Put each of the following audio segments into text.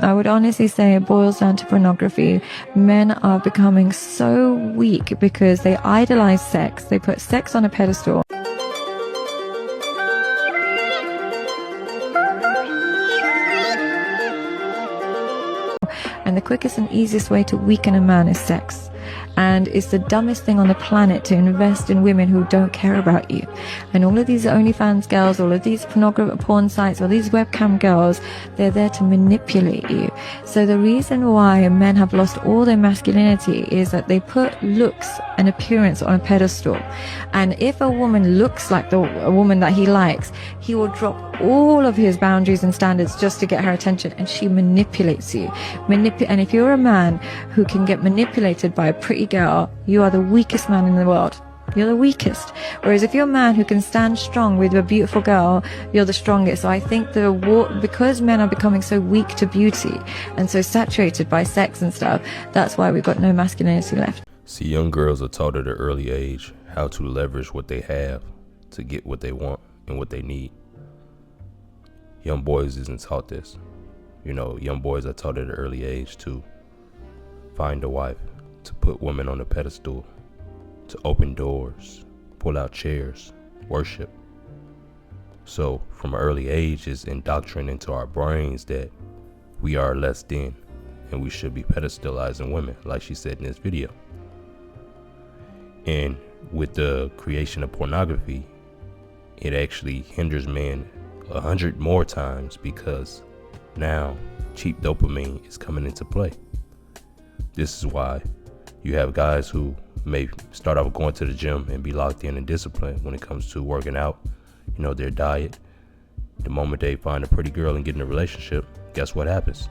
I would honestly say it boils down to pornography. Men are becoming so weak because they idolize sex. They put sex on a pedestal. And the quickest and easiest way to weaken a man is sex. And it's the dumbest thing on the planet to invest in women who don't care about you. And all of these OnlyFans girls, all of these porn sites, all these webcam girls, they're there to manipulate you. So the reason why men have lost all their masculinity is that they put looks and appearance on a pedestal. And if a woman looks like a woman that he likes, he will drop all of his boundaries and standards just to get her attention, and she manipulates you. And if you're a man who can get manipulated by a pretty girl, you are the weakest man in the world. You're the weakest. Whereas if you're a man who can stand strong with a beautiful girl, you're the strongest. So I think because men are becoming so weak to beauty and so saturated by sex and stuff, that's why we've got no masculinity left. See, young girls are taught at an early age how to leverage what they have to get what they want and what they need. Young boys isn't taught this. Young boys are taught at an early age to find a wife, to put women on a pedestal, to open doors, pull out chairs, worship. So from an early age, it's indoctrinated into our brains that we are less than and we should be pedestalizing women, like she said in this video. And with the creation of pornography, it actually hinders men 100 more times, because now cheap dopamine is coming into play. This is why you have guys who may start off going to the gym and be locked in and disciplined when it comes to working out, their diet. The moment they find a pretty girl and get in a relationship, guess what happens?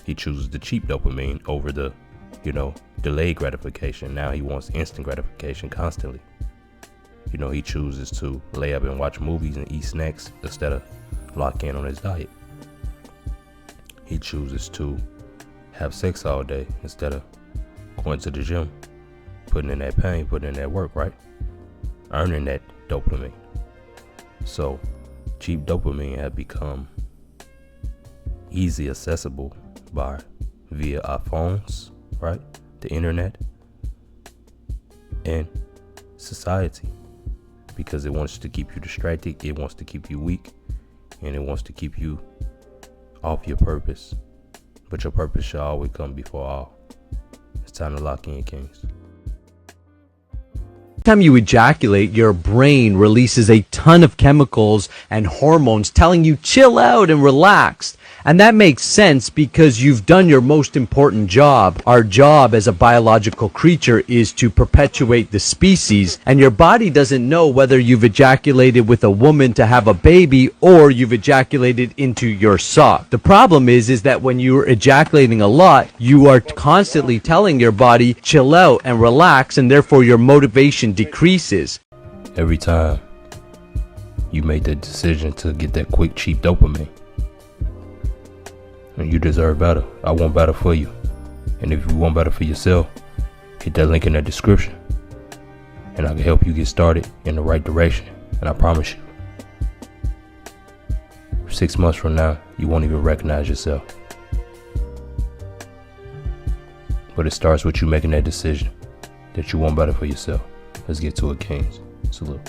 He chooses the cheap dopamine over the, delayed gratification. Now he wants instant gratification constantly. He chooses to lay up and watch movies and eat snacks instead of lock in on his diet. He chooses to have sex all day instead of going to the gym, putting in that pain, putting in that work, right? Earning that dopamine. So cheap dopamine have become easy accessible via our phones, right? The internet and society, because it wants to keep you distracted, it wants to keep you weak, and it wants to keep you off your purpose. But your purpose shall always come before all. It's time to lock in, kings. Time you ejaculate, your brain releases a ton of chemicals and hormones telling you chill out and relax. And that makes sense because you've done your most important job. Our job as a biological creature is to perpetuate the species, and your body doesn't know whether you've ejaculated with a woman to have a baby or you've ejaculated into your sock. The problem is that when you're ejaculating a lot, you are constantly telling your body chill out and relax, and therefore your motivation decreases. Every time you make the decision to get that quick, cheap dopamine, and you deserve better. I want better for you. And if you want better for yourself, hit that link in the description, and I can help you get started in the right direction. And I promise you, 6 months from now, you won't even recognize yourself. But it starts with you making that decision that you want better for yourself. Let's get to it, kings. Salute.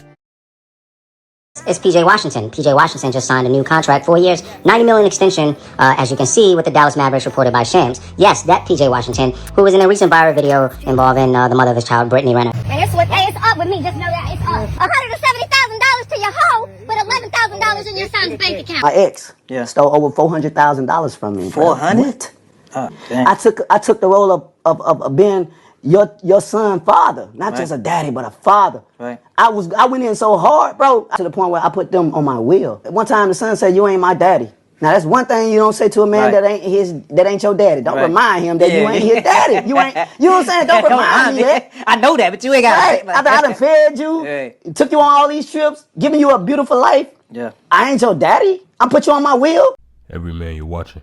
It's PJ Washington. PJ Washington just signed a new contract, 4 years, $90 million extension, as you can see with the Dallas Mavericks reported by Shams. Yes, that PJ Washington, who was in a recent viral video involving the mother of his child, Brittany Renner. And it's up with me, just know that it's up. $170,000 to your hoe, with $11,000 in your son's bank account. My ex stole over $400,000 from me. 400? What? Oh, dang. I took the role of being your son father, not just a daddy, but a father. Right. I went in so hard, bro, to the point where I put them on my wheel. One time the son said, "You ain't my daddy." Now that's one thing you don't say to a man that ain't your daddy. Don't remind him that you ain't his daddy. You know what I'm saying? Don't remind me that. I know that, but you ain't got right. After I done fed you, took you on all these trips, giving you a beautiful life. Yeah. I ain't your daddy. I put you on my wheel. Every man you're watching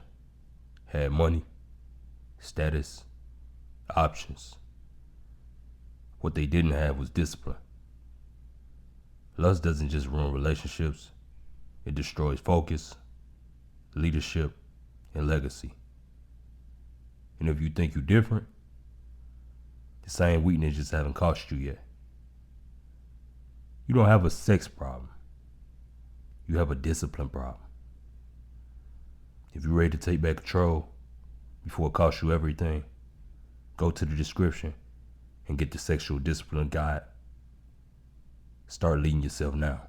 had money, status, options. What they didn't have was discipline. Lust doesn't just ruin relationships. It destroys focus, leadership, and legacy. And if you think you're different, the same weakness just haven't cost you yet. You don't have a sex problem. You have a discipline problem. If you're ready to take back control before it costs you everything, go to the description and get the sexual discipline guide. Start leading yourself now.